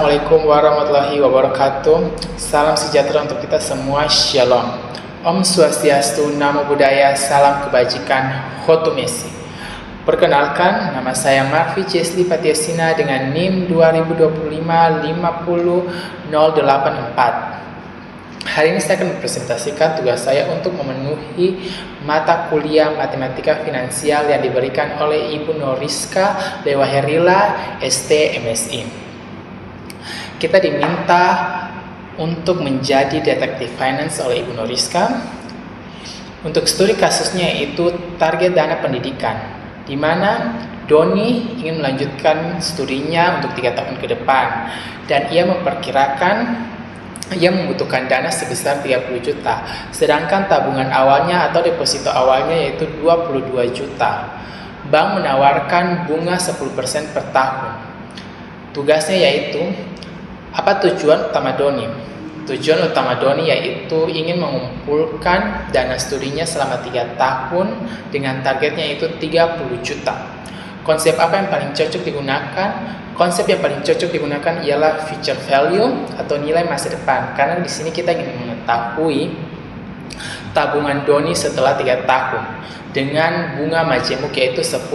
Assalamualaikum warahmatullahi wabarakatuh. Salam sejahtera untuk kita semua. Shalom. Om Swastiastu, Namo Buddhaya, salam kebajikan, Hotu Mesi. Perkenalkan, nama saya Marvi Jesli Patiasina dengan NIM 2025-50084. Hari ini saya akan mempresentasikan tugas saya untuk memenuhi mata kuliah Matematika Finansial yang diberikan oleh Ibu Noriska Dewaherila, ST MSI. Kita diminta untuk menjadi detektif finance oleh Ibu Noriska. Untuk studi kasusnya yaitu target dana pendidikan, di mana Doni ingin melanjutkan studinya untuk 3 tahun ke depan, dan ia memperkirakan ia membutuhkan dana sebesar 30 juta, sedangkan tabungan awalnya atau deposito awalnya yaitu 22 juta. Bank menawarkan bunga 10% per tahun. Tugasnya yaitu, apa tujuan utama Doni? Tujuan utama Doni yaitu ingin mengumpulkan dana studinya selama 3 tahun dengan targetnya yaitu 30 juta. Konsep apa yang paling cocok digunakan? Konsep yang paling cocok digunakan ialah future value atau nilai masa depan, karena di sini kita ingin mengetahui tabungan Doni setelah 3 tahun dengan bunga majemuk yaitu 10%.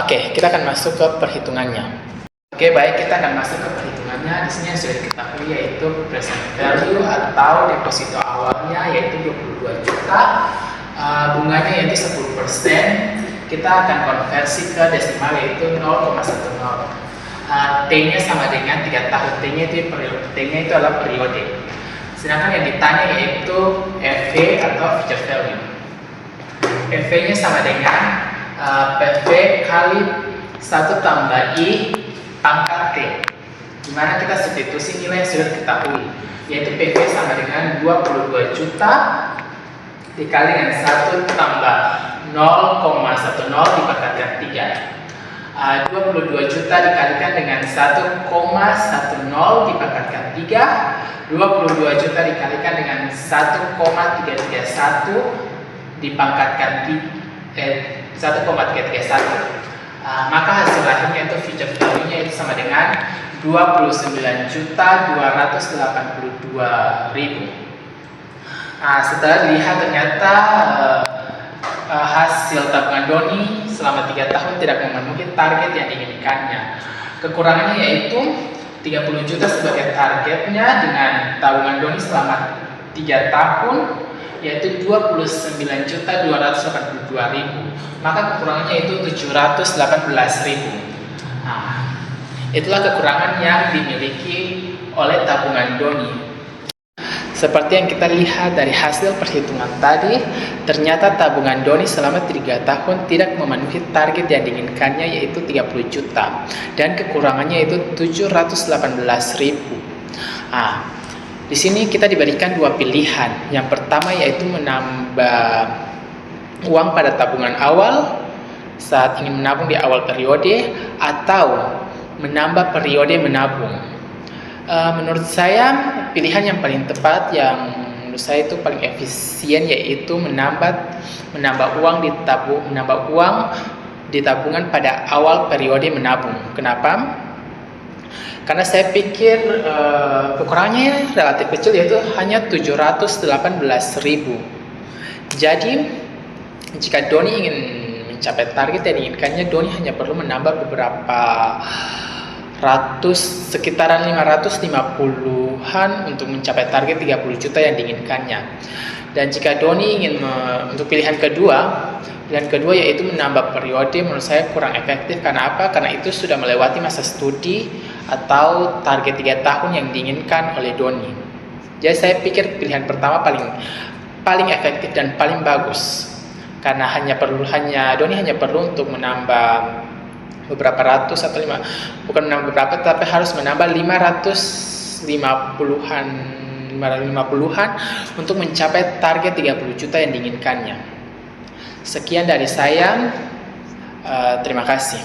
Oke, kita akan masuk ke perhitungannya. Oke, baik, kita akan masuk ke perhitungannya. Di sini yang sudah diketahui yaitu present value atau deposito awalnya yaitu 22 juta, bunganya yaitu 10%. Kita akan konversi ke desimal yaitu 0,10. T-nya sama dengan 3 tahun. T-nya itu adalah periode. Sedangkan yang ditanya yaitu FV atau future value. FV-nya sama dengan PV kali 1 tambah I pangkat T. Dimana kita substitusi nilai yang sudah diketahui, yaitu PV sama dengan 22 juta dikali dengan 1 tambah 0,10 dipangkatkan 3. 22 juta dikalikan dengan 1,10 dipangkatkan 3. 22 juta dikalikan dengan 1,331 dipangkatkan 1,331. Maka hasil akhirnya itu future value-nya itu sama dengan 29.282.000. Setelah dilihat ternyata hasil tabungan Doni selama 3 tahun tidak memenuhi target yang diinginkannya. Kekurangannya yaitu 30 juta sebagai targetnya dengan tabungan Doni selama 3 tahun yaitu 29.282.000. Maka kekurangannya itu 718.000. Itulah kekurangan yang dimiliki oleh tabungan Doni. Seperti yang kita lihat dari hasil perhitungan tadi, ternyata tabungan Doni selama 3 tahun tidak memenuhi target yang diinginkannya yaitu 30 juta, dan kekurangannya itu 718.000. Di sini kita diberikan 2 pilihan. Yang pertama yaitu menambah uang pada tabungan awal saat ingin menabung di awal periode, atau menambah periode menabung. Menurut saya pilihan yang paling tepat, yang menurut saya itu paling efisien, yaitu menambah uang di tabungan pada awal periode menabung. Kenapa? Karena saya pikir kekurangannya relatif kecil, yaitu hanya 718.000. Jadi jika Doni ingin mencapai target yang diinginkannya, Doni hanya perlu menambah beberapa sekitaran 550-an untuk mencapai target 30 juta yang diinginkannya. Dan jika Doni ingin untuk pilihan kedua yaitu menambah periode, menurut saya kurang efektif. Karena apa? Karena itu sudah melewati masa studi atau target 3 tahun yang diinginkan oleh Doni. Jadi saya pikir pilihan pertama paling efektif dan paling bagus, karena Doni hanya perlu untuk menambah beberapa ratus atau bukan menambah beberapa, tapi harus menambah 550-an untuk mencapai target 30 juta yang diinginkannya. Sekian dari saya, terima kasih.